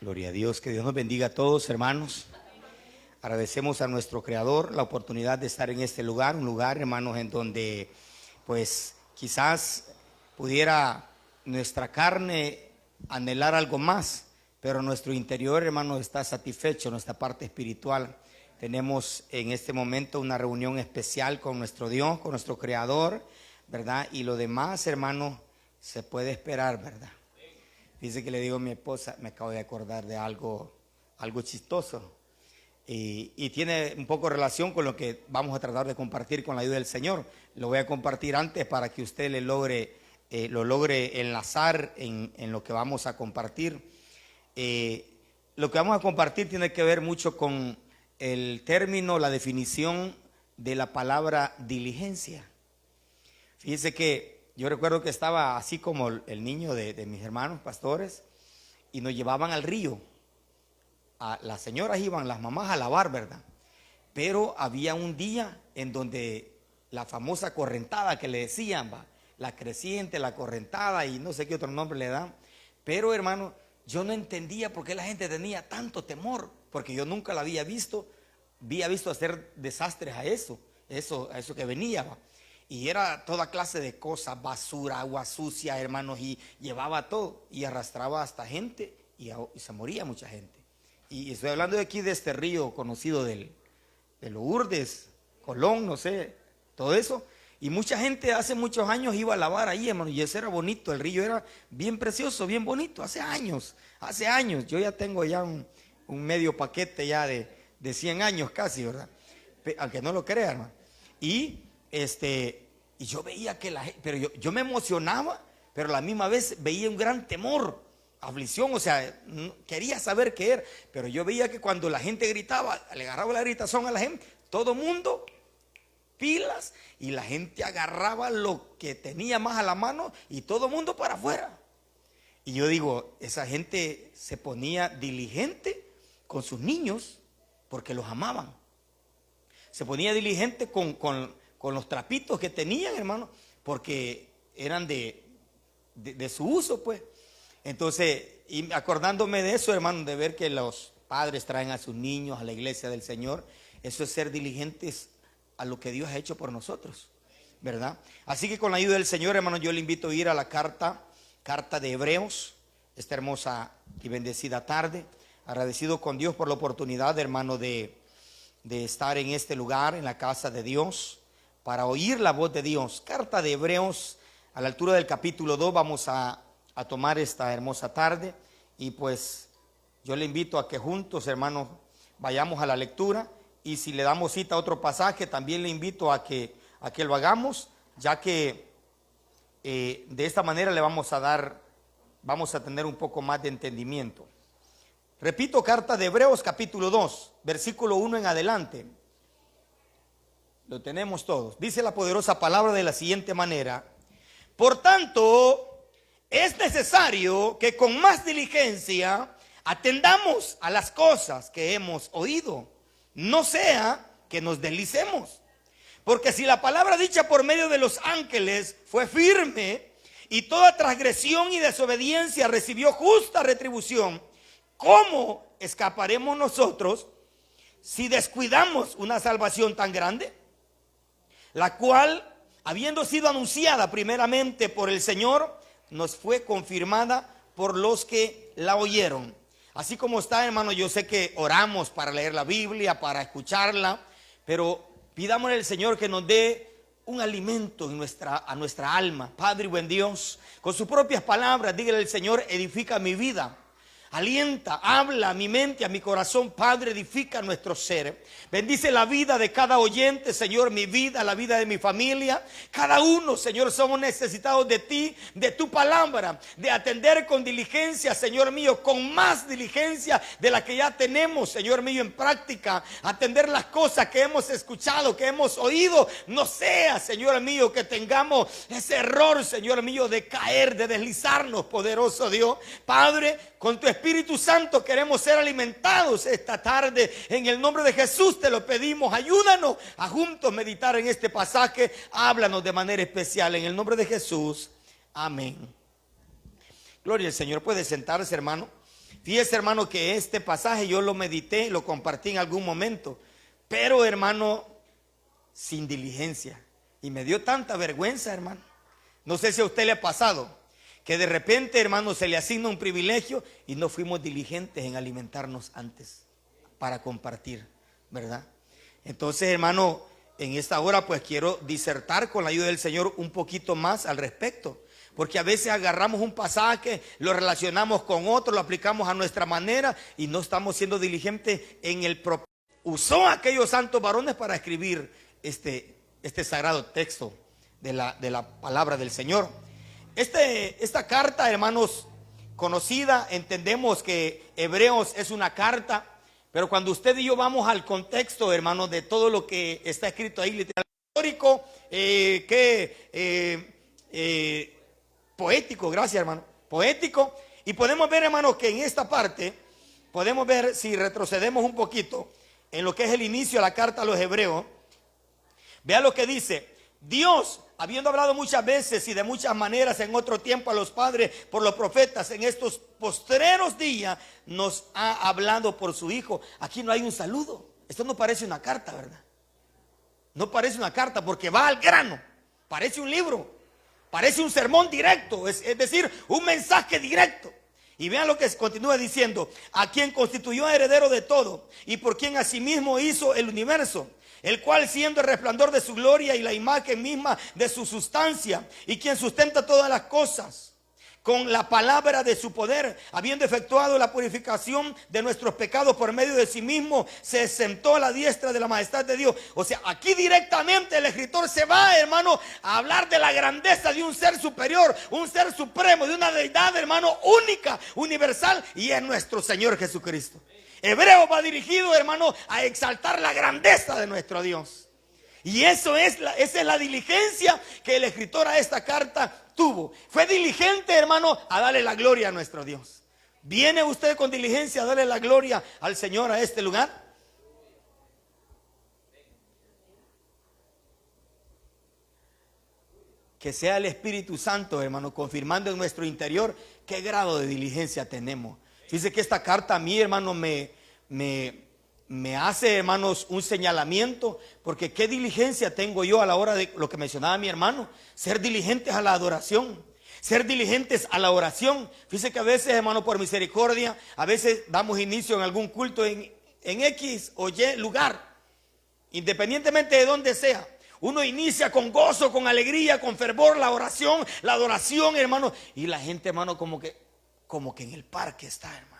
Gloria a Dios, que Dios nos bendiga a todos, hermanos. Agradecemos a nuestro Creador la oportunidad de estar en este lugar, un lugar, hermanos, en donde pues quizás pudiera nuestra carne anhelar algo más, pero nuestro interior, hermanos, está satisfecho, nuestra parte espiritual. Tenemos en este momento una reunión especial con nuestro Dios, con nuestro Creador, ¿verdad? Y lo demás, hermanos, se puede esperar, ¿verdad? Dice que le digo a mi esposa, me acabo de acordar de algo chistoso. Y tiene un poco relación con lo que vamos a tratar de compartir con la ayuda del Señor. Lo voy a compartir antes para que usted lo logre enlazar en lo que vamos a compartir. Lo que vamos a compartir tiene que ver mucho con el término, la definición de la palabra diligencia. Fíjese que yo recuerdo que estaba así como el niño de mis hermanos pastores y nos llevaban al río. Las señoras iban, las mamás a lavar, ¿verdad? Pero había un día en donde la famosa correntada que le decían, ¿va? La creciente, la correntada y no sé qué otro nombre le dan. Pero, hermano, yo no entendía por qué la gente tenía tanto temor, porque yo nunca la había visto hacer desastres a eso que venía, ¿va? Y era toda clase de cosas, basura, agua sucia, hermanos, y llevaba todo y arrastraba hasta gente y se moría mucha gente. Y estoy hablando de aquí de este río conocido de Lourdes, Colón, no sé, todo eso. Y mucha gente hace muchos años iba a lavar ahí, hermano, y eso era bonito, el río era bien precioso, bien bonito, hace años. Yo ya tengo ya un medio paquete ya de 100 años casi, ¿verdad? Aunque no lo crean, hermano. Y yo veía que la gente, pero yo me emocionaba, pero a la misma vez veía un gran temor, aflicción, o sea, quería saber qué era, pero yo veía que cuando la gente gritaba, le agarraba la gritazón a la gente, todo mundo, pilas, y la gente agarraba lo que tenía más a la mano y todo mundo para afuera. Y yo digo, esa gente se ponía diligente con sus niños porque los amaban. Se ponía diligente con los trapitos que tenían, hermano, porque eran de su uso, pues. Entonces, y acordándome de eso, hermano, de ver que los padres traen a sus niños a la iglesia del Señor, eso es ser diligentes a lo que Dios ha hecho por nosotros, ¿verdad? Así que con la ayuda del Señor, hermano, yo le invito a ir a la carta de Hebreos, esta hermosa y bendecida tarde, agradecido con Dios por la oportunidad, hermano, de estar en este lugar, en la casa de Dios, para oír la voz de Dios. Carta de Hebreos, a la altura del capítulo 2, vamos a tomar esta hermosa tarde. Y pues yo le invito a que juntos, hermanos, vayamos a la lectura. Y si le damos cita a otro pasaje, también le invito a que lo hagamos, ya que de esta manera vamos a tener un poco más de entendimiento. Repito, carta de Hebreos capítulo 2, versículo 1 en adelante. Lo tenemos todos. Dice la poderosa palabra de la siguiente manera: por tanto, es necesario que con más diligencia atendamos a las cosas que hemos oído, no sea que nos deslicemos. Porque si la palabra dicha por medio de los ángeles fue firme, y toda transgresión y desobediencia recibió justa retribución, ¿cómo escaparemos nosotros si descuidamos una salvación tan grande? La cual, habiendo sido anunciada primeramente por el Señor, nos fue confirmada por los que la oyeron. Así como está, hermano, yo sé que oramos para leer la Biblia, para escucharla, pero pidámosle al Señor que nos dé un alimento a nuestra alma. Padre y buen Dios, con sus propias palabras, dígale al Señor: edifica mi vida. Alienta, habla a mi mente, a mi corazón, Padre, edifica nuestro ser. Bendice la vida de cada oyente, Señor, mi vida, la vida de mi familia. Cada uno, Señor, somos necesitados de ti, de tu palabra, de atender con diligencia, Señor mío, con más diligencia de la que ya tenemos, Señor mío, en práctica. Atender las cosas que hemos escuchado, que hemos oído. No sea, Señor mío, que tengamos ese error, Señor mío, de caer, de deslizarnos, poderoso Dios. Padre, con tu Espíritu Santo queremos ser alimentados esta tarde. En el nombre de Jesús te lo pedimos. Ayúdanos a juntos meditar en este pasaje. Háblanos de manera especial. En el nombre de Jesús. Amén. Gloria al Señor. Puede sentarse, hermano. Fíjese, hermano, que este pasaje yo lo medité, lo compartí en algún momento, pero, hermano, sin diligencia. Y me dio tanta vergüenza, hermano. No sé si a usted le ha pasado que de repente, hermano, se le asigna un privilegio y no fuimos diligentes en alimentarnos antes para compartir, ¿verdad? Entonces, hermano, en esta hora pues quiero disertar con la ayuda del Señor un poquito más al respecto. Porque a veces agarramos un pasaje, lo relacionamos con otro, lo aplicamos a nuestra manera y no estamos siendo diligentes en el propósito. Usó a aquellos santos varones para escribir este sagrado texto de la palabra del Señor. Esta carta, hermanos, conocida, entendemos que Hebreos es una carta, pero cuando usted y yo vamos al contexto, hermanos, de todo lo que está escrito ahí, literal, histórico, poético, gracias, hermano, poético, y podemos ver, hermanos, que en esta parte, podemos ver, si retrocedemos un poquito, en lo que es el inicio de la carta a los Hebreos, vea lo que dice: Dios, habiendo hablado muchas veces y de muchas maneras en otro tiempo a los padres por los profetas, en estos postreros días nos ha hablado por su Hijo. Aquí no hay un saludo. Esto no parece una carta, ¿verdad? No parece una carta porque va al grano. Parece un libro. Parece un sermón directo. Es decir, un mensaje directo. Y vean lo que continúa diciendo: a quien constituyó heredero de todo y por quien asimismo hizo el universo, el cual, siendo el resplandor de su gloria y la imagen misma de su sustancia, y quien sustenta todas las cosas con la palabra de su poder, habiendo efectuado la purificación de nuestros pecados por medio de sí mismo, se sentó a la diestra de la majestad de Dios. O sea, aquí directamente el escritor se va, hermano, a hablar de la grandeza de un ser superior, un ser supremo, de una deidad, hermano, única, universal, y es nuestro Señor Jesucristo. Hebreo va dirigido, hermano, a exaltar la grandeza de nuestro Dios. Y esa es la diligencia que el escritor a esta carta tuvo. Fue diligente, hermano, a darle la gloria a nuestro Dios. ¿Viene usted con diligencia a darle la gloria al Señor a este lugar? Que sea el Espíritu Santo, hermano, confirmando en nuestro interior qué grado de diligencia tenemos. Fíjese que esta carta a mí, hermano, me hace, hermanos, un señalamiento, porque qué diligencia tengo yo a la hora de lo que mencionaba mi hermano, ser diligentes a la adoración, ser diligentes a la oración. Fíjese que a veces, hermano, por misericordia, a veces damos inicio en algún culto en X o Y lugar, independientemente de donde sea. Uno inicia con gozo, con alegría, con fervor la oración, la adoración, hermano, y la gente, hermano, como que en el parque está, hermano.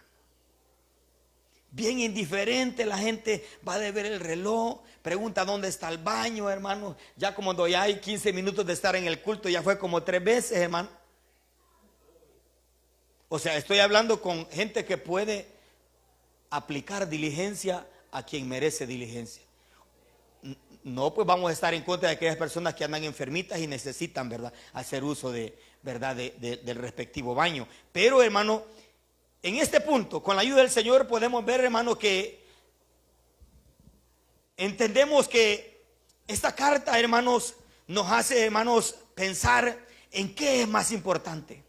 Bien indiferente, la gente va a ver el reloj, pregunta dónde está el baño, hermano. Ya como cuando ya hay 15 minutos de estar en el culto, ya fue como 3 veces, hermano. O sea, estoy hablando con gente que puede aplicar diligencia a quien merece diligencia. No, pues vamos a estar en contra de aquellas personas que andan enfermitas y necesitan, ¿verdad?, hacer uso del respectivo baño. Pero, hermano, en este punto, con la ayuda del Señor, podemos ver, hermano, que entendemos que esta carta, hermanos, nos hace, hermanos, pensar en qué es más importante.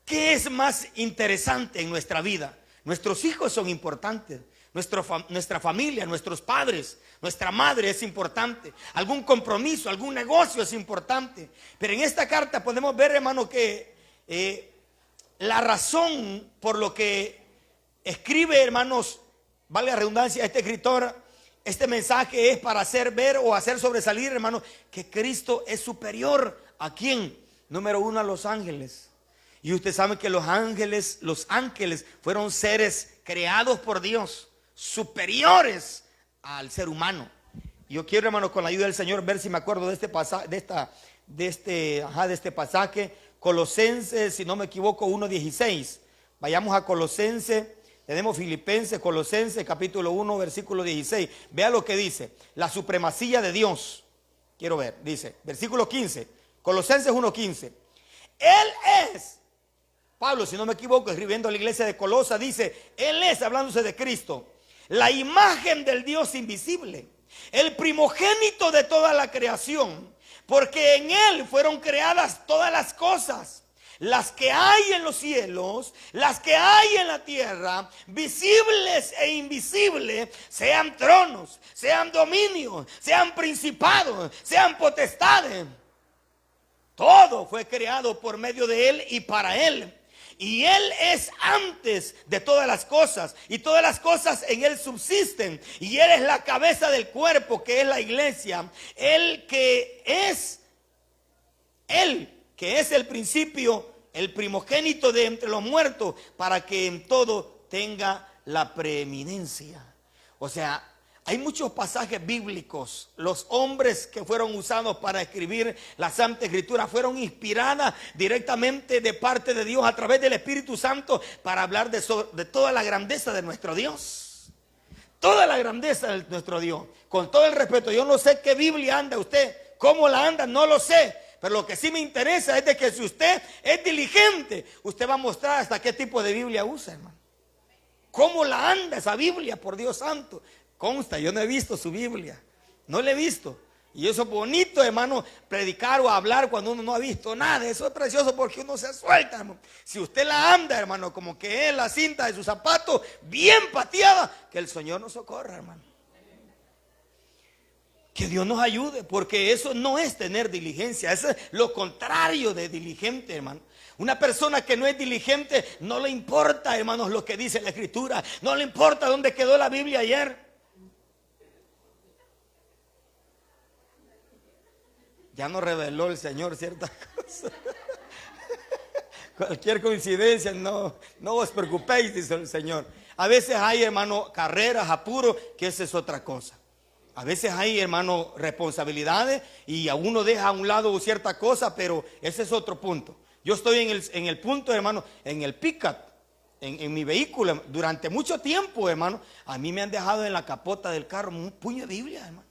¿Qué es más interesante en nuestra vida? Nuestros hijos son importantes. Nuestra familia, nuestros padres, nuestra madre es importante. Algún compromiso, algún negocio es importante. Pero en esta carta podemos ver, hermano, que la razón por lo que escribe, hermanos, valga la redundancia, este escritor, este mensaje es para hacer ver o hacer sobresalir, hermano, que Cristo es superior. ¿A quién? Número uno, a los ángeles. Y usted sabe que los ángeles fueron seres creados por Dios, superiores al ser humano. Yo quiero, hermano, con la ayuda del Señor, ver si me acuerdo de este pasaje, de este pasaje, Colosenses, si no me equivoco, 1:16. Vayamos a Colosenses, tenemos Filipenses, Colosenses, capítulo 1, versículo 16. Vea lo que dice, la supremacía de Dios. Quiero ver, dice, versículo 15, Colosenses 1:15. Él es, Pablo, si no me equivoco, escribiendo a la iglesia de Colosa, dice, Él es, hablándose de Cristo, la imagen del Dios invisible, el primogénito de toda la creación, porque en Él fueron creadas todas las cosas, las que hay en los cielos, las que hay en la tierra, visibles e invisibles, sean tronos, sean dominios, sean principados, sean potestades. Todo fue creado por medio de Él y para Él. Y Él es antes de todas las cosas, y todas las cosas en Él subsisten. Y Él es la cabeza del cuerpo, que es la iglesia. Él que es el principio, el primogénito de entre los muertos, para que en todo tenga la preeminencia. O sea, hay muchos pasajes bíblicos. Los hombres que fueron usados para escribir la Santa Escritura fueron inspiradas directamente de parte de Dios a través del Espíritu Santo para hablar de toda la grandeza de nuestro Dios. Toda la grandeza de nuestro Dios. Con todo el respeto, yo no sé qué Biblia anda usted, cómo la anda, no lo sé. Pero lo que sí me interesa es de que si usted es diligente, usted va a mostrar hasta qué tipo de Biblia usa, hermano. ¿Cómo la anda esa Biblia, por Dios santo? Consta, yo no he visto su Biblia, no la he visto. Y eso es bonito, hermano, predicar o hablar cuando uno no ha visto nada. Eso es precioso porque uno se suelta, hermano. Si usted la anda, hermano, como que es la cinta de su zapato bien pateada, que el Señor nos socorra, hermano. Que Dios nos ayude, porque eso no es tener diligencia, eso es lo contrario de diligente, hermano. Una persona que no es diligente, no le importa, hermanos, lo que dice la Escritura, no le importa dónde quedó la Biblia ayer. Ya nos reveló el Señor ciertas cosas. Cualquier coincidencia, no os preocupéis, dice el Señor. A veces hay, hermano, carreras, apuros, que esa es otra cosa. A veces hay, hermano, responsabilidades y a uno deja a un lado cierta cosa, pero ese es otro punto. Yo estoy en el punto, hermano, en el pick-up, en mi vehículo. Durante mucho tiempo, hermano, a mí me han dejado en la capota del carro un puño de Biblia, hermano.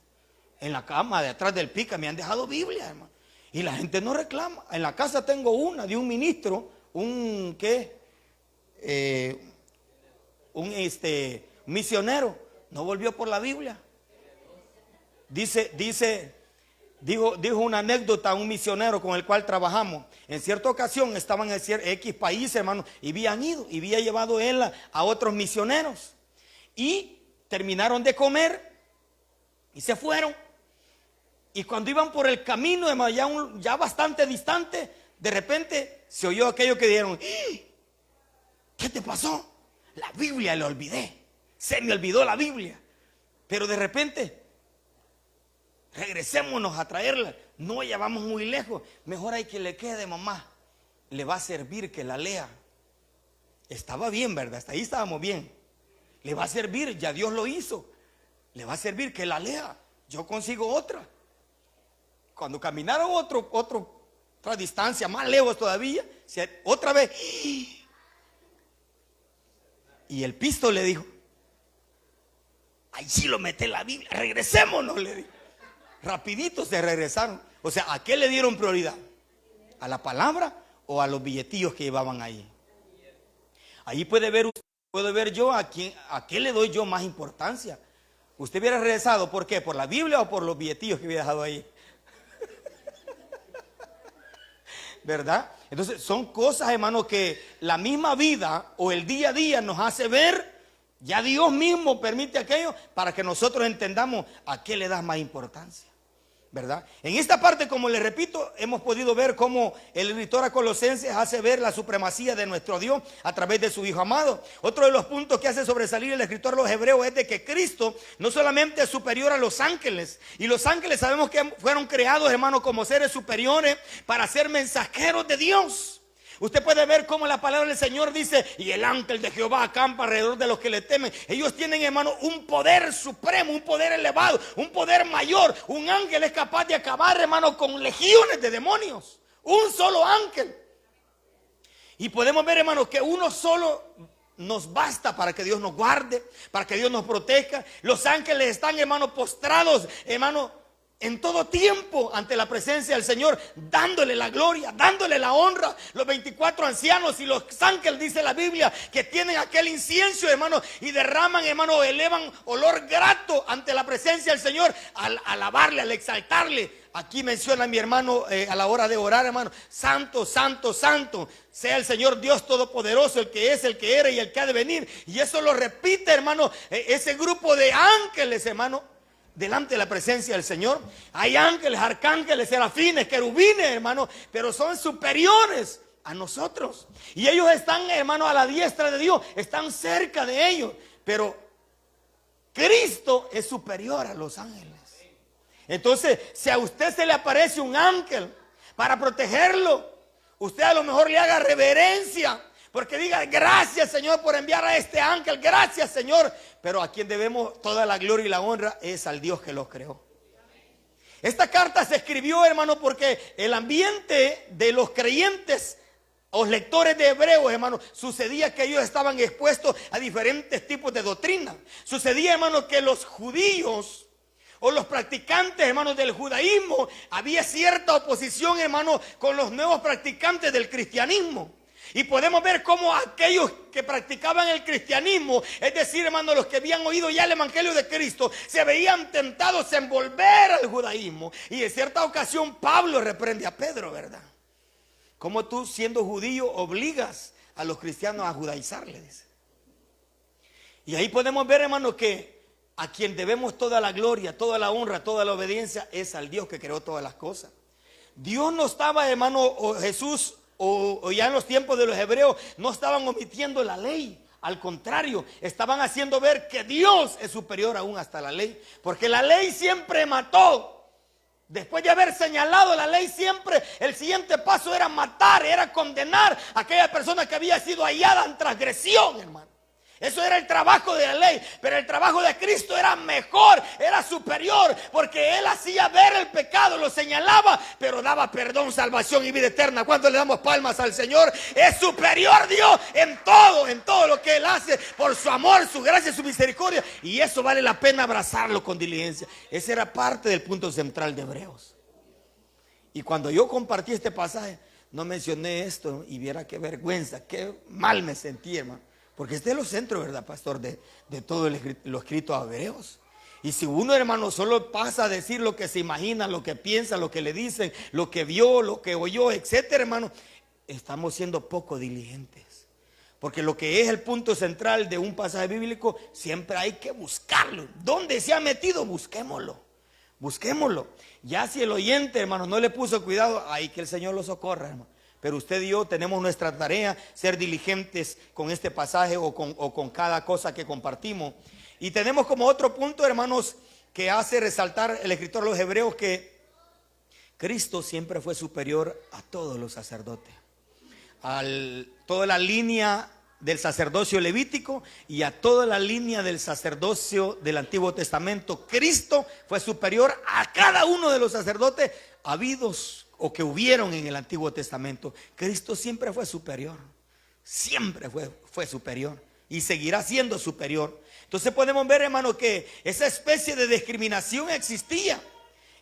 En la cama de atrás del pick-up me han dejado Biblia, hermano. Y la gente no reclama. En la casa tengo una de un ministro, un misionero. No volvió por la Biblia. Dijo una anécdota a un misionero con el cual trabajamos. En cierta ocasión estaban en X país, hermano, y habían ido y había llevado él a otros misioneros. Y terminaron de comer y se fueron. Y cuando iban por el camino, hermano, ya bastante distante, de repente se oyó aquello que dijeron: ¿qué te pasó? La Biblia la olvidé. Se me olvidó la Biblia. Pero de repente, regresémonos a traerla. No, ya vamos muy lejos. Mejor hay que le quede, mamá. Le va a servir que la lea. Estaba bien, ¿verdad? Hasta ahí estábamos bien. Le va a servir, ya Dios lo hizo. Le va a servir que la lea. Yo consigo otra. Cuando caminaron otra distancia, más lejos todavía, otra vez. Y el pisto le dijo: allí lo mete la Biblia, regresémonos, le dijo. Rapidito se regresaron. O sea, ¿a qué le dieron prioridad? ¿A la palabra o a los billetillos que llevaban ahí? Ahí puede ver yo a qué le doy yo más importancia. Usted hubiera regresado, ¿por qué? ¿Por la Biblia o por los billetillos que hubiera dejado ahí? ¿Verdad? Entonces son cosas, hermano, que la misma vida o el día a día nos hace ver. Ya Dios mismo permite aquello para que nosotros entendamos a qué le das más importancia, ¿verdad? En esta parte, como les repito, hemos podido ver cómo el escritor a Colosenses hace ver la supremacía de nuestro Dios a través de su Hijo amado. Otro de los puntos que hace sobresalir el escritor a los hebreos es de que Cristo no solamente es superior a los ángeles, y los ángeles sabemos que fueron creados, hermano, como seres superiores para ser mensajeros de Dios. Usted puede ver cómo la palabra del Señor dice: y el ángel de Jehová acampa alrededor de los que le temen. Ellos tienen, hermano, un poder supremo, un poder elevado, un poder mayor. Un ángel es capaz de acabar, hermano, con legiones de demonios. Un solo ángel. Y podemos ver, hermano, que uno solo nos basta para que Dios nos guarde, para que Dios nos proteja. Los ángeles están, hermano, postrados, hermano, en todo tiempo ante la presencia del Señor, dándole la gloria, dándole la honra. Los 24 ancianos y los ángeles, dice la Biblia, que tienen aquel incienso, hermano, y derraman, hermano, elevan olor grato ante la presencia del Señor, al alabarle, al exaltarle, Aquí menciona mi hermano a la hora de orar, hermano, santo, santo, santo, sea el Señor Dios Todopoderoso, el que es, el que era y el que ha de venir. Y eso lo repite, hermano, ese grupo de ángeles, hermano, delante de la presencia del Señor. Hay ángeles, arcángeles, serafines, querubines, hermano, pero son superiores a nosotros. Y ellos están, hermano, a la diestra de Dios, están cerca de ellos. Pero Cristo es superior a los ángeles. Entonces, si a usted se le aparece un ángel para protegerlo, usted a lo mejor le haga reverencia, porque diga, gracias Señor por enviar a este ángel, gracias Señor. Pero a quien debemos toda la gloria y la honra es al Dios que los creó. Esta carta se escribió, hermano, porque el ambiente de los creyentes, los lectores de Hebreos, hermano, sucedía que ellos estaban expuestos a diferentes tipos de doctrina. Sucedía, hermano, que los judíos o los practicantes, hermanos, del judaísmo, había cierta oposición, hermano, con los nuevos practicantes del cristianismo. Y podemos ver cómo aquellos que practicaban el cristianismo, es decir, hermano, los que habían oído ya el evangelio de Cristo, se veían tentados a envolver al judaísmo. Y en cierta ocasión Pablo reprende a Pedro, ¿verdad? ¿Cómo tú, siendo judío, obligas a los cristianos a judaizarle? Dice. Y ahí podemos ver, hermano, que a quien debemos toda la gloria, toda la honra, toda la obediencia es al Dios que creó todas las cosas. Dios no estaba, hermano, o Jesús, o ya en los tiempos de los hebreos, no estaban omitiendo la ley. Al contrario, estaban haciendo ver que Dios es superior aún hasta la ley. Porque la ley siempre mató. Después de haber señalado la ley, siempre el siguiente paso era matar, era condenar a aquella persona que había sido hallada en transgresión, hermano. Eso era el trabajo de la ley, pero el trabajo de Cristo era mejor, era superior, porque Él hacía ver el pecado, lo señalaba, pero daba perdón, salvación y vida eterna. ¿Cuánto le damos palmas al Señor? Es superior Dios en todo lo que Él hace, por su amor, su gracia, su misericordia, y eso vale la pena abrazarlo con diligencia. Ese era parte del punto central de Hebreos. Y cuando yo compartí este pasaje, no mencioné esto, y viera qué vergüenza, qué mal me sentí, hermano. Porque este es lo centro, ¿verdad, pastor? De todo lo escrito a Hebreos. Y si uno, hermano, solo pasa a decir lo que se imagina, lo que piensa, lo que le dicen, lo que vio, lo que oyó, etcétera, hermano, estamos siendo poco diligentes. Porque lo que es el punto central de un pasaje bíblico, siempre hay que buscarlo. ¿Dónde se ha metido? Busquémoslo. Busquémoslo. Ya si el oyente, hermano, no le puso cuidado, ahí que el Señor lo socorra, hermano. Pero usted y yo tenemos nuestra tarea, ser diligentes con este pasaje o con cada cosa que compartimos. Y tenemos como otro punto, hermanos, que hace resaltar el escritor de los Hebreos, que Cristo siempre fue superior a todos los sacerdotes. A toda la línea del sacerdocio levítico y a toda la línea del sacerdocio del Antiguo Testamento. Cristo fue superior a cada uno de los sacerdotes habidos o que hubieron en el Antiguo Testamento. Cristo siempre fue superior. Siempre fue superior. Y seguirá siendo superior. Entonces podemos ver, hermano, que esa especie de discriminación existía.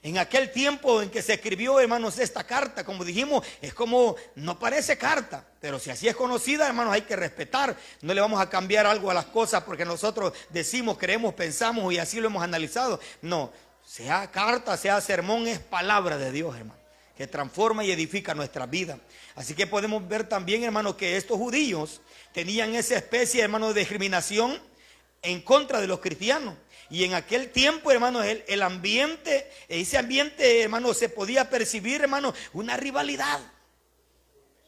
En aquel tiempo en que se escribió, hermanos, esta carta, como dijimos, es como, no parece carta, pero si así es conocida, hermanos, hay que respetar. No le vamos a cambiar algo a las cosas porque nosotros decimos, creemos, pensamos y así lo hemos analizado. No, sea carta, sea sermón, es palabra de Dios, hermano, que transforma y edifica nuestra vida. Así que podemos ver también, hermano, que estos judíos tenían esa especie, hermano, de discriminación en contra de los cristianos. Y en aquel tiempo, hermano, el ambiente, ese ambiente, hermano, se podía percibir, hermano, una rivalidad.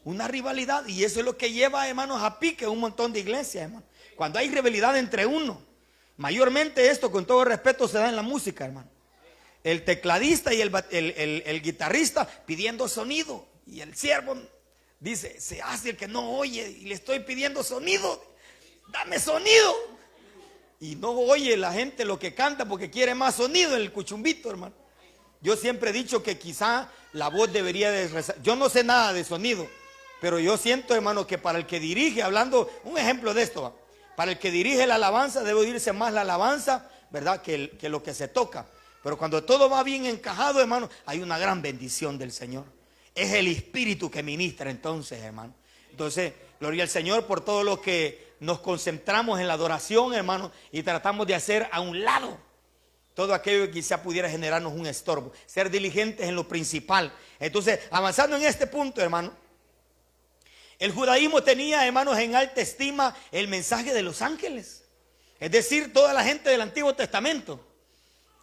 Una rivalidad. Y eso es lo que lleva, hermanos, a pique un montón de iglesias, hermano. Cuando hay rivalidad entre uno. Mayormente esto, con todo respeto, se da en la música, hermano. El tecladista y el guitarrista pidiendo sonido. Y el siervo dice, se hace el que no oye y le estoy pidiendo sonido. Dame sonido. Y no oye la gente lo que canta porque quiere más sonido en el cuchumbito, hermano. Yo siempre he dicho que quizá la voz debería de... Yo no sé nada de sonido, pero yo siento, hermano, que para el que dirige, hablando, un ejemplo de esto, para el que dirige la alabanza debe oírse más la alabanza, ¿verdad? Que lo que se toca. Pero cuando todo va bien encajado, hermano, hay una gran bendición del Señor. Es el Espíritu que ministra entonces, hermano. Entonces, gloria al Señor por todo lo que nos concentramos en la adoración, hermano, y tratamos de hacer a un lado todo aquello que quizá pudiera generarnos un estorbo, ser diligentes en lo principal. Entonces, avanzando en este punto, hermano, el judaísmo tenía, hermanos, en alta estima el mensaje de los ángeles. Es decir, toda la gente del Antiguo Testamento,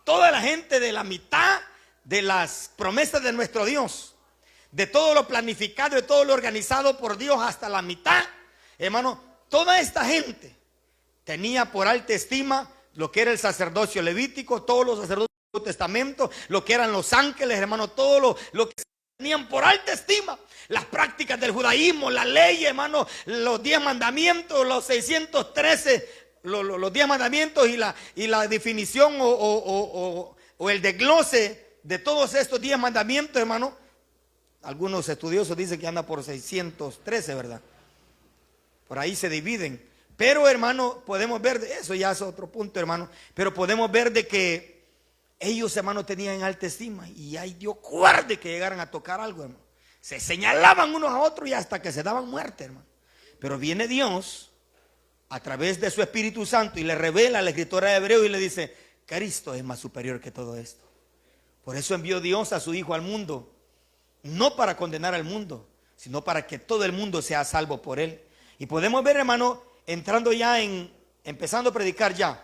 toda la gente de la mitad de las promesas de nuestro Dios, de todo lo planificado, de todo lo organizado por Dios hasta la mitad, hermano, toda esta gente tenía por alta estima lo que era el sacerdocio levítico, todos los sacerdotes del Antiguo Testamento, lo que eran los ángeles, hermano, todo lo que tenían por alta estima. Las prácticas del judaísmo, la ley, hermano, los 10 mandamientos, los 613, los 10 mandamientos y la definición o el desglose de todos estos 10 mandamientos, hermano. Algunos estudiosos dicen que anda por 613, ¿verdad? Por ahí se dividen. Pero, hermano, podemos ver, eso ya es otro punto, hermano, pero podemos ver de que ellos, hermano, tenían alta estima y ay, Dios guarde que llegaran a tocar algo, hermano. Se señalaban unos a otros y hasta que se daban muerte, hermano. Pero viene Dios a través de su Espíritu Santo y le revela a la escritora de Hebreo y le dice: Cristo es más superior que todo esto. Por eso envió Dios a su Hijo al mundo, no para condenar al mundo, sino para que todo el mundo sea salvo por él. Y podemos ver, hermano, entrando ya empezando a predicar ya,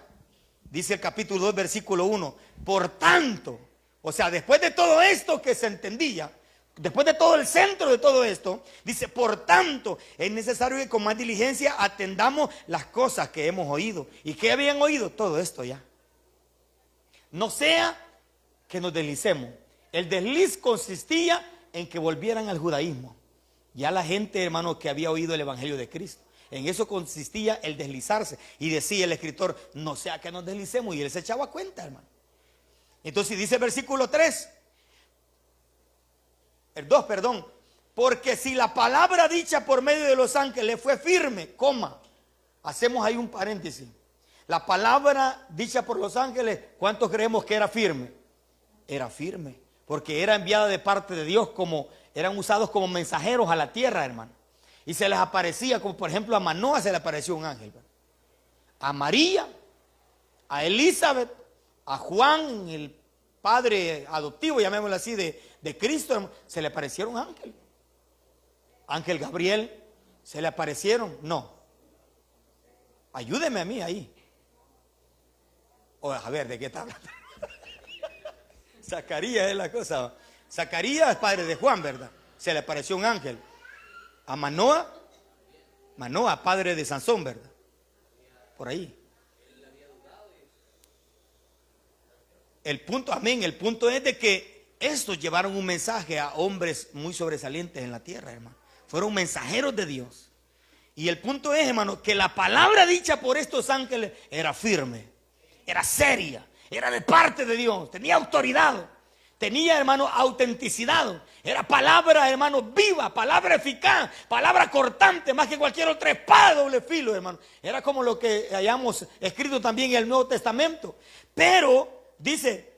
dice el capítulo 2, versículo 1, por tanto, o sea, después de todo esto que se entendía, después de todo el centro de todo esto, dice, por tanto, es necesario que con más diligencia atendamos las cosas que hemos oído. ¿Y qué habían oído? Todo esto ya. No sea que nos deslicemos. El desliz consistía en que volvieran al judaísmo. Ya la gente, hermano, que había oído el evangelio de Cristo, en eso consistía el deslizarse. Y decía el escritor, no sea que nos deslicemos. Y él se echaba cuenta, hermano. Entonces dice el versículo 3, el 2, perdón. Porque si la palabra dicha por medio de los ángeles fue firme, hacemos ahí un paréntesis. La palabra dicha por los ángeles, ¿cuántos creemos que era firme? Era firme, porque era enviada de parte de Dios, como eran usados como mensajeros a la tierra, hermano. Y se les aparecía, como por ejemplo a Manoa se le apareció un ángel, ¿verdad? A María, a Elizabeth, a Juan, el padre adoptivo, llamémoslo así, de Cristo, hermano, se le aparecieron ángeles. Ángel Gabriel, se le aparecieron, no. Ayúdeme a mí ahí. O a ver, ¿de qué está hablando? Zacarías es la cosa. Zacarías es padre de Juan, ¿verdad? Se le apareció un ángel. A Manoa, padre de Sansón, ¿verdad? Por ahí. El punto, amén, el punto es de que estos llevaron un mensaje a hombres muy sobresalientes en la tierra, hermano. Fueron mensajeros de Dios. Y el punto es, hermano, que la palabra dicha por estos ángeles era firme, era seria, era de parte de Dios, tenía autoridad, tenía, hermano, autenticidad. Era palabra, hermano, viva, palabra eficaz, palabra cortante, más que cualquier otra espada de doble filo, hermano. Era como lo que hayamos escrito también en el Nuevo Testamento. Pero, dice,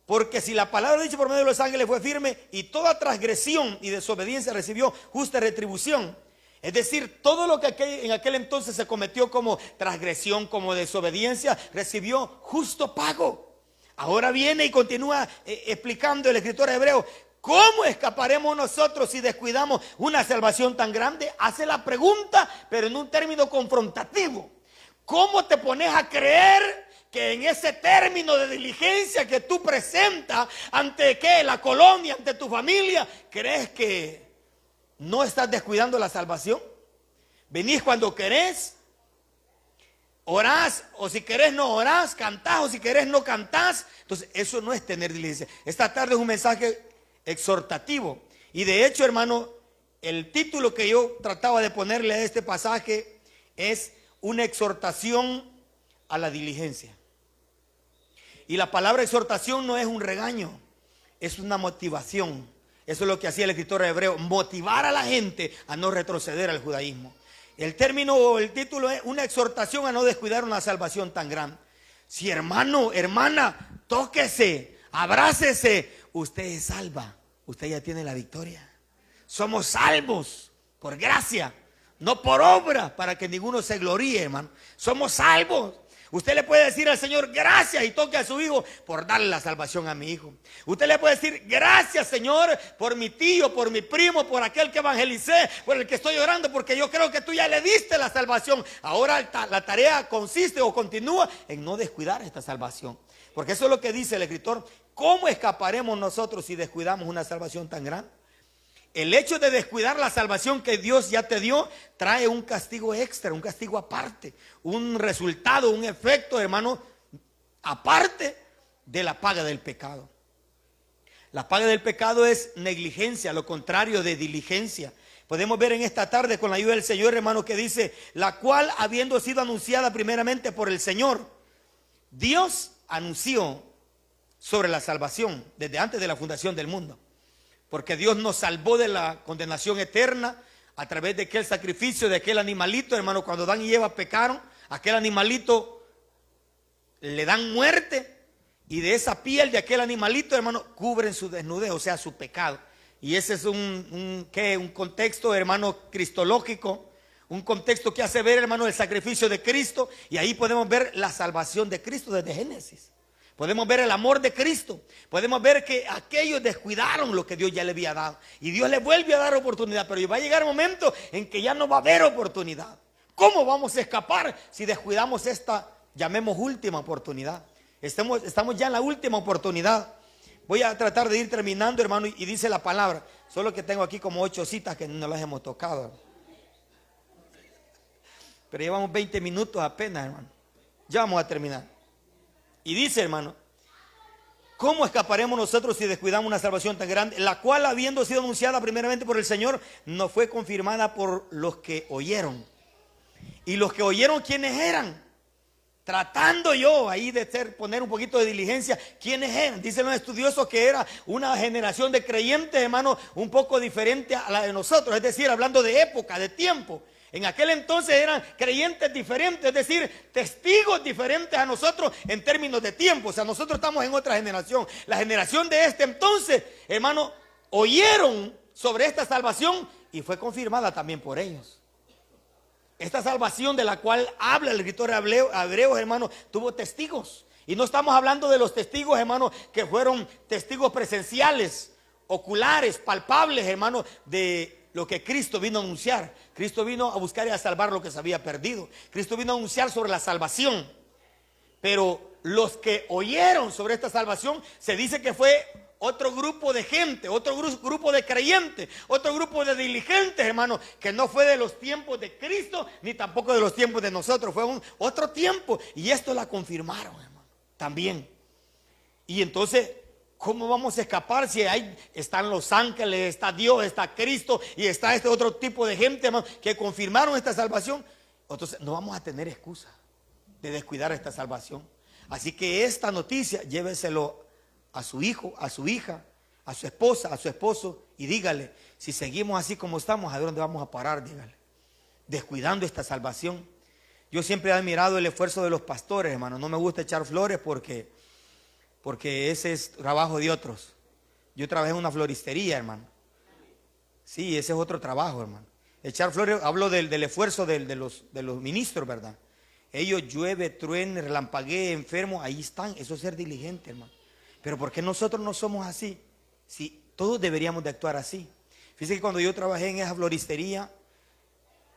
porque si la palabra dicha por medio de los ángeles fue firme y toda transgresión y desobediencia recibió justa retribución. Es decir, todo lo que en aquel entonces se cometió como transgresión, como desobediencia, recibió justo pago. Ahora viene y continúa explicando el escritor hebreo, ¿cómo escaparemos nosotros si descuidamos una salvación tan grande? Hace la pregunta, pero en un término confrontativo. ¿Cómo te pones a creer que en ese término de diligencia que tú presentas ante ¿qué? La colonia, ante tu familia, crees que no estás descuidando la salvación? Venís cuando querés, orás, o si querés no orás, cantás, o si querés no cantás. Entonces eso no es tener diligencia. Esta tarde es un mensaje exhortativo. Y de hecho, hermano, el título que yo trataba de ponerle a este pasaje es una exhortación a la diligencia. Y la palabra exhortación no es un regaño, es una motivación. Eso es lo que hacía el escritor hebreo, motivar a la gente a no retroceder al judaísmo. El término o el título es una exhortación a no descuidar una salvación tan grande. Si hermano, hermana, tóquese, abrácese, usted es salva, usted ya tiene la victoria. Somos salvos por gracia, no por obra, para que ninguno se gloríe, hermano. Somos salvos. Usted le puede decir al Señor gracias y toque a su hijo por darle la salvación a mi hijo. Usted le puede decir gracias, Señor, por mi tío, por mi primo, por aquel que evangelicé, por el que estoy orando, porque yo creo que tú ya le diste la salvación. Ahora la tarea consiste o continúa en no descuidar esta salvación. Porque eso es lo que dice el escritor. ¿Cómo escaparemos nosotros si descuidamos una salvación tan grande? El hecho de descuidar la salvación que Dios ya te dio trae un castigo extra, un castigo aparte, un resultado, un efecto, hermano, aparte de la paga del pecado. La paga del pecado es negligencia, lo contrario de diligencia. Podemos ver en esta tarde con la ayuda del Señor, hermano, que dice, la cual habiendo sido anunciada primeramente por el Señor, Dios anunció sobre la salvación desde antes de la fundación del mundo. Porque Dios nos salvó de la condenación eterna a través de aquel sacrificio de aquel animalito, hermano. Cuando Adán y Eva pecaron, aquel animalito le dan muerte y de esa piel de aquel animalito, hermano, cubren su desnudez, o sea, su pecado. Y ese es un contexto, hermano, cristológico, un contexto que hace ver, hermano, el sacrificio de Cristo. Y ahí podemos ver la salvación de Cristo desde Génesis. Podemos ver el amor de Cristo. Podemos ver que aquellos descuidaron lo que Dios ya le había dado. Y Dios les vuelve a dar oportunidad. Pero va a llegar un momento en que ya no va a haber oportunidad. ¿Cómo vamos a escapar si descuidamos esta, llamemos, última oportunidad? Estamos ya en la última oportunidad. Voy a tratar de ir terminando, hermano. Y dice la palabra. Solo que tengo aquí como 8 citas que no las hemos tocado. Pero llevamos 20 minutos apenas, hermano. Ya vamos a terminar. Y dice, hermano, ¿cómo escaparemos nosotros si descuidamos una salvación tan grande? La cual, habiendo sido anunciada primeramente por el Señor, no fue confirmada por los que oyeron. Y los que oyeron, ¿quiénes eran? Tratando yo ahí de poner un poquito de diligencia, ¿quiénes eran? Dicen los estudiosos que era una generación de creyentes, hermano, un poco diferente a la de nosotros. Es decir, hablando de época, de tiempo. En aquel entonces eran creyentes diferentes, es decir, testigos diferentes a nosotros en términos de tiempo. O sea, nosotros estamos en otra generación. La generación de este entonces, hermano, oyeron sobre esta salvación y fue confirmada también por ellos. Esta salvación de la cual habla el escritor Hebreos, hermano, tuvo testigos. Y no estamos hablando de los testigos, hermano, que fueron testigos presenciales, oculares, palpables, hermano, de lo que Cristo vino a anunciar. Cristo vino a buscar y a salvar lo que se había perdido. Cristo vino a anunciar sobre la salvación. Pero los que oyeron sobre esta salvación, se dice que fue otro grupo de gente, otro grupo de creyentes, otro grupo de diligentes, hermano, que no fue de los tiempos de Cristo, ni tampoco de los tiempos de nosotros. Fue otro tiempo. Y esto la confirmaron, hermano, también. Y entonces, ¿cómo vamos a escapar si ahí están los ángeles, está Dios, está Cristo y está este otro tipo de gente, hermano, que confirmaron esta salvación? Entonces no vamos a tener excusa de descuidar esta salvación. Así que esta noticia lléveselo a su hijo, a su hija, a su esposa, a su esposo y dígale, si seguimos así como estamos, ¿a dónde vamos a parar? Dígale, descuidando esta salvación. Yo siempre he admirado el esfuerzo de los pastores, hermano. No me gusta echar flores porque ese es trabajo de otros. Yo trabajé en una floristería, hermano. Sí, ese es otro trabajo, hermano. Echar flores, hablo del esfuerzo de los ministros, ¿verdad? Ellos llueve, truene, relampaguee, enfermo, ahí están. Eso es ser diligente, hermano. Pero ¿por qué nosotros no somos así? Si todos deberíamos de actuar así. Fíjense que cuando yo trabajé en esa floristería,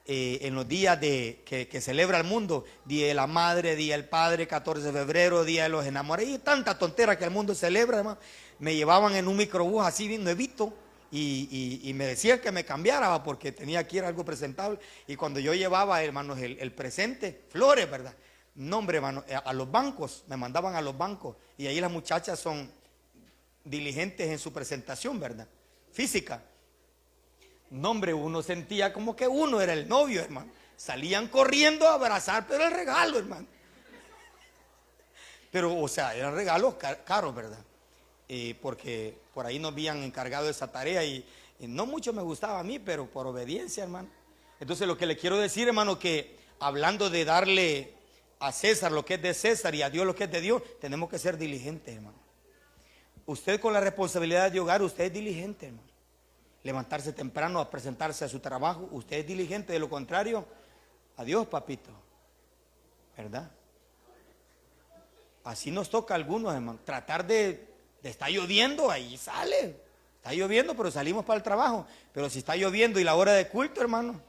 en los días que celebra el mundo, Día de la Madre, Día del Padre, 14 de febrero, Día de los Enamorados, y tanta tontera que el mundo celebra, hermano, me llevaban en un microbús así bien nuevito y me decían que me cambiara porque tenía que ir algo presentable. Y cuando yo llevaba, hermanos, el presente, flores, ¿verdad? No, hombre, hermano, a los bancos, me mandaban a los bancos y ahí las muchachas son diligentes en su presentación, ¿verdad? Física. No, hombre, uno sentía como que uno era el novio, hermano. Salían corriendo a abrazar, pero el regalo, hermano. Pero, o sea, eran regalos caros, ¿verdad? Porque por ahí nos habían encargado esa tarea y no mucho me gustaba a mí, pero por obediencia, hermano. Entonces, lo que le quiero decir, hermano, que hablando de darle a César lo que es de César y a Dios lo que es de Dios, tenemos que ser diligentes, hermano. Usted con la responsabilidad de hogar, usted es diligente, hermano. Levantarse temprano a presentarse a su trabajo, usted es diligente, de lo contrario, adiós, papito, ¿verdad? Así nos toca a algunos, hermano, tratar de estar lloviendo, ahí sale. Está lloviendo, pero salimos para el trabajo. Pero si está lloviendo y la hora de culto, hermano,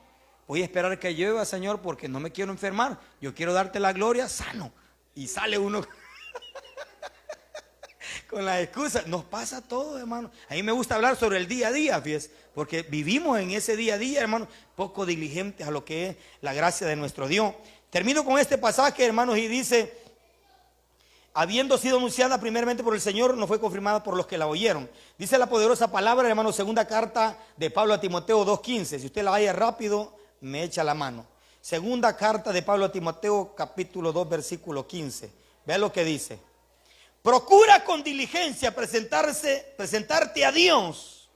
voy a esperar que llueva, Señor, porque no me quiero enfermar. Yo quiero darte la gloria sano. Y sale uno con las excusas. Nos pasa todo, hermano. A mí me gusta hablar sobre el día a día, fíjese, porque vivimos en ese día a día, hermano, poco diligentes a lo que es la gracia de nuestro Dios. Termino con este pasaje, hermanos, y dice: habiendo sido anunciada primeramente por el Señor, no fue confirmada por los que la oyeron. Dice la poderosa palabra, hermano, segunda carta de Pablo a Timoteo 2:15. Si usted la vaya rápido, me echa la mano. Segunda carta de Pablo a Timoteo, capítulo 2, versículo 15. Vea lo que dice: procura con diligencia presentarte a Dios.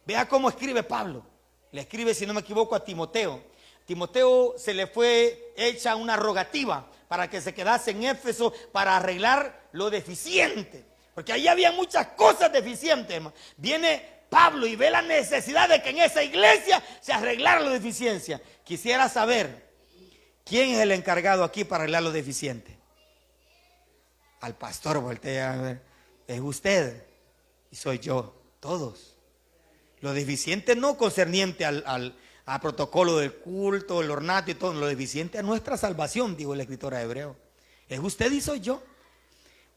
Vea cómo escribe Pablo. Le escribe, si no me equivoco, a Timoteo. Timoteo se le fue hecha una rogativa para que se quedase en Éfeso para arreglar lo deficiente, porque ahí había muchas cosas deficientes, hermano. Viene Pablo y ve la necesidad de que en esa iglesia se arreglara lo deficiente. Quisiera saber quién es el encargado aquí para arreglar lo deficiente. Al pastor voltea a ver: es usted y soy yo, todos. Lo deficiente no concerniente al protocolo del culto, el ornato y todo, lo deficiente a nuestra salvación, dijo el escritor a Hebreo. Es usted y soy yo.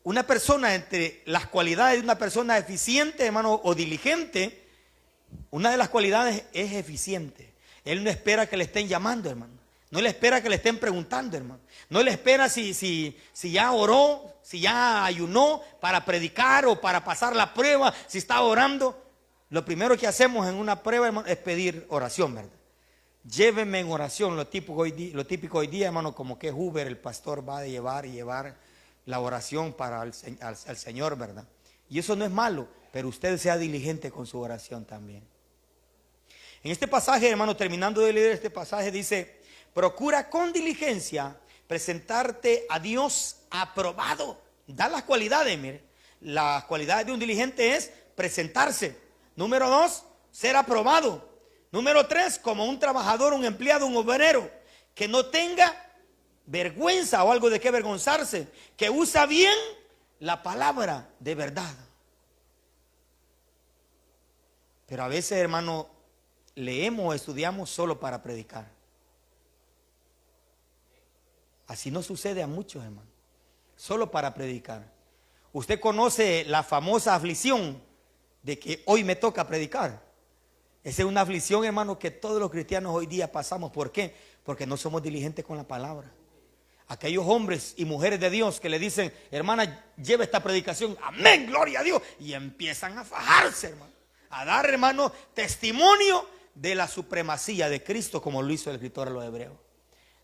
Una persona, entre las cualidades de una persona eficiente, hermano, o diligente, una de las cualidades es eficiente. Él no espera que le estén llamando, hermano. No le espera que le estén preguntando, hermano. No le espera si ya oró, si ya ayunó para predicar o para pasar la prueba, si está orando. Lo primero que hacemos en una prueba, hermano, es pedir oración, ¿verdad? Llévenme en oración. Lo típico hoy día, hermano, como que Uber, el pastor va a llevar la oración para al Señor, ¿verdad? Y eso no es malo, pero usted sea diligente con su oración también. En este pasaje, hermano, terminando de leer este pasaje, dice: procura con diligencia presentarte a Dios aprobado. Da las cualidades, mire. Las cualidades de un diligente es presentarse. Número 2, ser aprobado. Número 3, como un trabajador, un empleado, un obrero, que no tenga vergüenza o algo de qué avergonzarse, que usa bien la palabra de verdad. Pero a veces, hermano, leemos o estudiamos solo para predicar. Así no sucede a muchos, hermano. Solo para predicar. Usted conoce la famosa aflicción de que hoy me toca predicar. Esa es una aflicción, hermano, que todos los cristianos hoy día pasamos. ¿Por qué? Porque no somos diligentes con la palabra. Aquellos hombres y mujeres de Dios que le dicen: hermana, lleva esta predicación, amén, gloria a Dios, y empiezan a fajarse, hermano, a dar, hermano, testimonio de la supremacía de Cristo, como lo hizo el escritor a los Hebreos,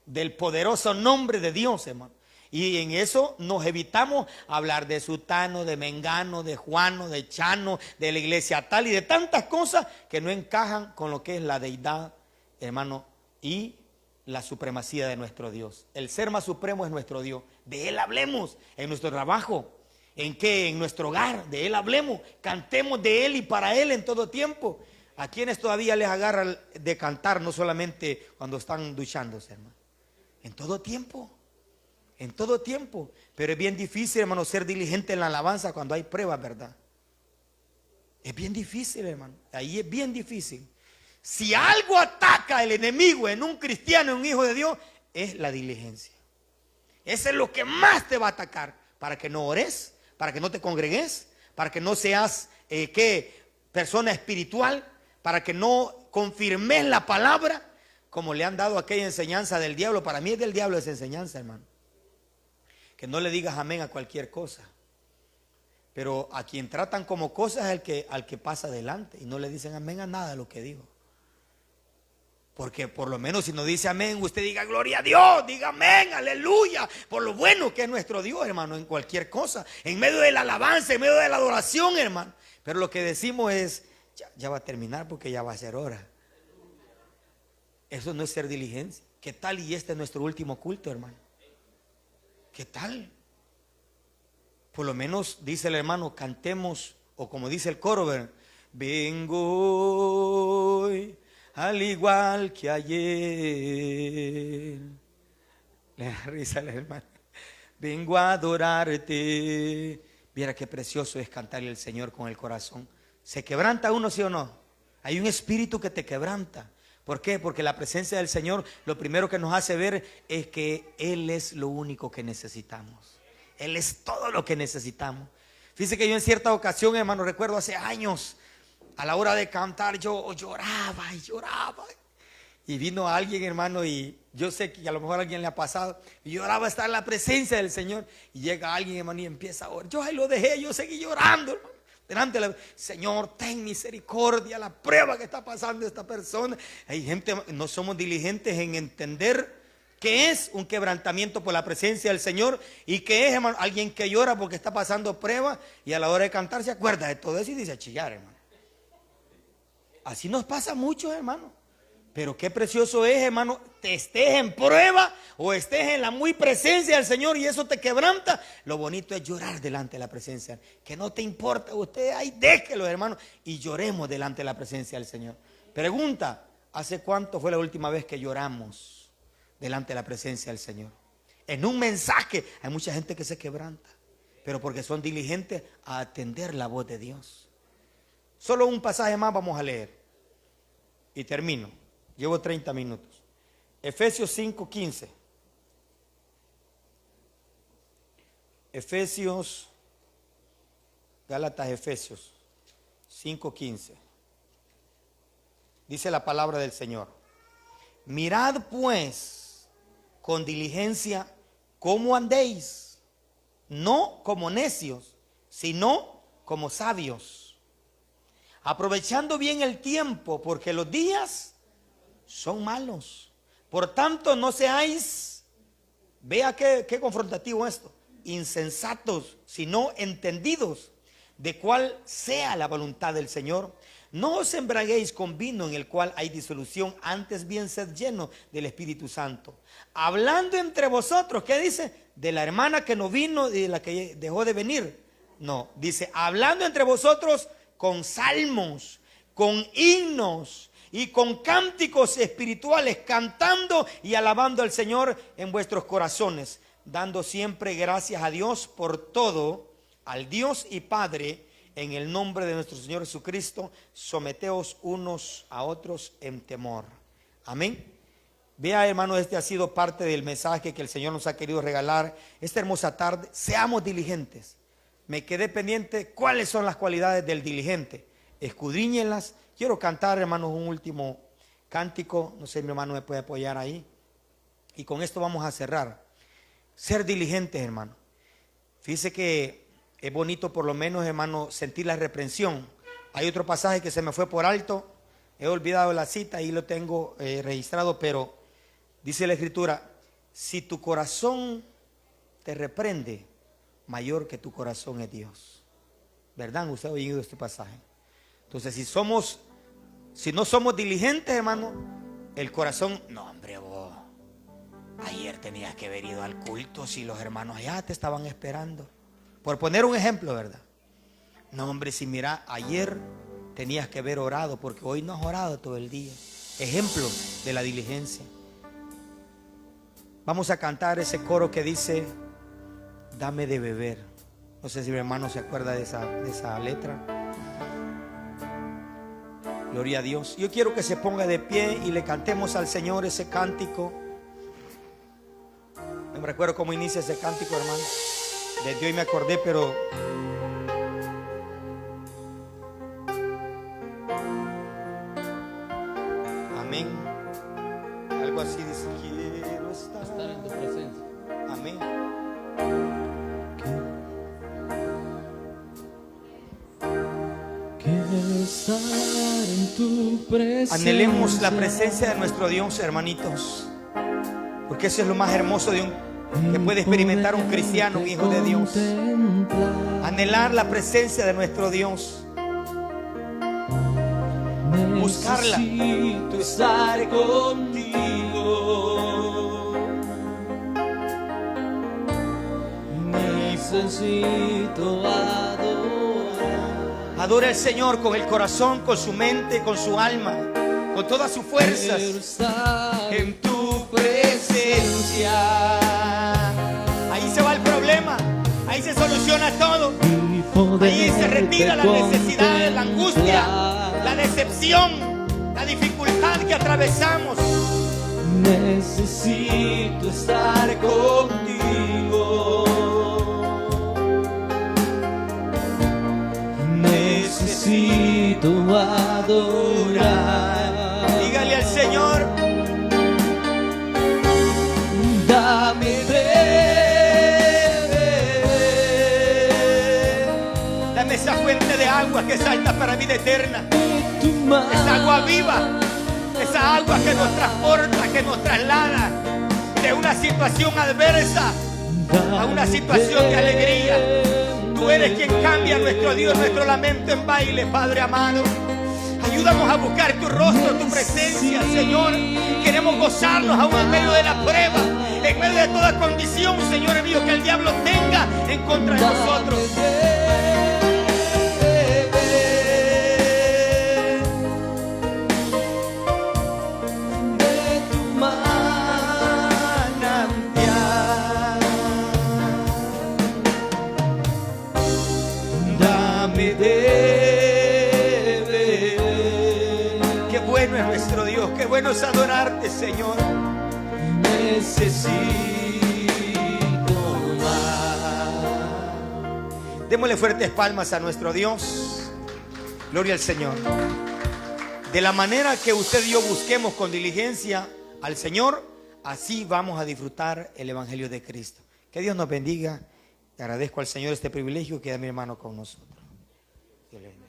del poderoso nombre de Dios, hermano. Y en eso nos evitamos hablar de Sutano, de Mengano, de Juano, de Chano, de la iglesia tal y de tantas cosas que no encajan con lo que es la deidad, hermano, y la supremacía de nuestro Dios. El ser más supremo es nuestro Dios. De Él hablemos en nuestro trabajo. ¿En qué? En nuestro hogar. De Él hablemos. Cantemos de Él y para Él en todo tiempo. ¿A quienes todavía les agarra de cantar, no solamente cuando están duchándose, hermano? En todo tiempo. En todo tiempo. Pero es bien difícil, hermano, ser diligente en la alabanza cuando hay pruebas, ¿verdad? Es bien difícil, hermano. Ahí es bien difícil. Si algo ataca el enemigo en un cristiano, en un hijo de Dios, es la diligencia. Eso es lo que más te va a atacar. Para que no ores, para que no te congregues, para que no seas persona espiritual, para que no confirmes la palabra, como le han dado aquella enseñanza del diablo. Para mí es del diablo esa enseñanza, hermano. Que no le digas amén a cualquier cosa. Pero a quien tratan como cosas es al que pasa adelante y no le dicen amén a nada de lo que digo. Porque por lo menos si no dice amén, usted diga gloria a Dios, diga amén, aleluya, por lo bueno que es nuestro Dios, hermano, en cualquier cosa, en medio de la alabanza, en medio de la adoración, hermano. Pero lo que decimos es: ya va a terminar porque ya va a ser hora. Eso no es ser diligencia. ¿Qué tal? Y este es nuestro último culto, hermano. ¿Qué tal? Por lo menos, dice el hermano, cantemos, o como dice el coro, vengo hoy al igual que ayer. Le da risa al hermano. vengo a adorarte. Viera qué precioso es cantarle al Señor con el corazón. ¿Se quebranta uno, sí o no? Hay un espíritu que te quebranta. ¿Por qué? Porque la presencia del Señor lo primero que nos hace ver es que Él es lo único que necesitamos. Él es todo lo que necesitamos. Fíjese que yo en cierta ocasión, hermano, recuerdo hace años, a la hora de cantar yo lloraba y lloraba. Y vino alguien, hermano, y yo sé que a lo mejor a alguien le ha pasado, y lloraba estar en la presencia del Señor. Y llega alguien, hermano, y empieza a orar. Yo ahí lo dejé, yo seguí llorando, hermano. Delante del Señor, ten misericordia, la prueba que está pasando esta persona. Hay gente, no somos diligentes en entender qué es un quebrantamiento por la presencia del Señor y qué es, hermano, alguien que llora porque está pasando prueba y a la hora de cantar se acuerda de todo eso y dice a chillar, hermano. Así nos pasa mucho, hermano. Pero qué precioso es, hermano, te estés en prueba o estés en la muy presencia del Señor y eso te quebranta. Lo bonito es llorar delante de la presencia. Que no te importa, usted ahí déjelo, hermano, y lloremos delante de la presencia del Señor. Pregunta, ¿hace cuánto fue la última vez que lloramos delante de la presencia del Señor? En un mensaje hay mucha gente que se quebranta, pero porque son diligentes a atender la voz de Dios. Solo un pasaje más vamos a leer y termino. Llevo 30 minutos. Efesios 5:15. Gálatas, Efesios 5:15. Dice la palabra del Señor. Mirad pues con diligencia cómo andéis, no como necios, sino como sabios, aprovechando bien el tiempo, porque los días son malos. Por tanto, no seáis, vea qué confrontativo esto, insensatos, sino entendidos de cuál sea la voluntad del Señor. No os embraguéis con vino en el cual hay disolución, antes bien sed llenos del Espíritu Santo, hablando entre vosotros, ¿qué dice? De la hermana que no vino y de la que dejó de venir. No, dice, hablando entre vosotros con salmos, con himnos y con cánticos espirituales, cantando y alabando al Señor en vuestros corazones, dando siempre gracias a Dios por todo, al Dios y Padre, en el nombre de nuestro Señor Jesucristo. Someteos unos a otros en temor. Amén. Vea, hermano, este ha sido parte del mensaje que el Señor nos ha querido regalar esta hermosa tarde. Seamos diligentes. Me quedé pendiente cuáles son las cualidades del diligente. Escudriñenlas. Quiero cantar, hermanos, un último cántico. No sé, mi hermano me puede apoyar ahí. Y con esto vamos a cerrar. Ser diligentes, hermano. Fíjese que es bonito, por lo menos, hermano, sentir la reprensión. Hay otro pasaje que se me fue por alto. He olvidado la cita, ahí lo tengo registrado, pero dice la Escritura: si tu corazón te reprende, mayor que tu corazón es Dios. ¿Verdad? Usted ha oído este pasaje. Entonces, si no somos diligentes, hermano, el corazón, no, hombre, vos, ayer tenías que haber ido al culto si los hermanos allá te estaban esperando. Por poner un ejemplo, ¿verdad? No, hombre, si mira, ayer tenías que haber orado porque hoy no has orado todo el día. Ejemplo de la diligencia. Vamos a cantar ese coro que dice: dame de beber. No sé si mi hermano se acuerda de esa letra. Gloria a Dios. Yo quiero que se ponga de pie y le cantemos al Señor ese cántico. No me recuerdo cómo inicia ese cántico, hermano. Desde hoy me acordé, pero amén. Algo así dice: quiero estar en tu presencia. Amén. Quiero estar en tu presencia. Anhelemos la presencia de nuestro Dios, hermanitos, porque eso es lo más hermoso que puede experimentar un cristiano, un hijo de Dios. Anhelar la presencia de nuestro Dios, buscarla. Necesito estar contigo. Necesito adorar. Adora al Señor con el corazón, con su mente, con su alma, con todas sus fuerzas. Quiero estar en tu presencia. Ahí se va el problema. para todo. y poder Ahí se retira la necesidad, la angustia, la decepción, la dificultad que atravesamos. Necesito estar contigo. Necesito adorar. Dígale al Señor, Dame de beber dame esa fuente de agua que salta para vida eterna. de tu mano. Esa agua viva, esa agua que nos transporta, que nos traslada de una situación adversa a una situación de alegría. Tú eres quien cambia nuestro Dios, nuestro lamento en baile, Padre amado. Ayúdanos a buscar tu rostro, tu presencia, Señor. Queremos gozarnos aún en medio de la prueba, en medio de toda condición, Señor mío, que el diablo tenga en contra de nosotros. De tu manantial. Dame de beber. Qué bueno es nuestro Dios, qué bueno es adorarte, Señor. Necesito más. Démosle fuertes palmas a nuestro Dios. Gloria al Señor. De la manera que usted y yo busquemos con diligencia al Señor, así vamos a disfrutar el Evangelio de Cristo. Que Dios nos bendiga. Agradezco al Señor este privilegio que da mi hermano con nosotros. Dios le bendiga.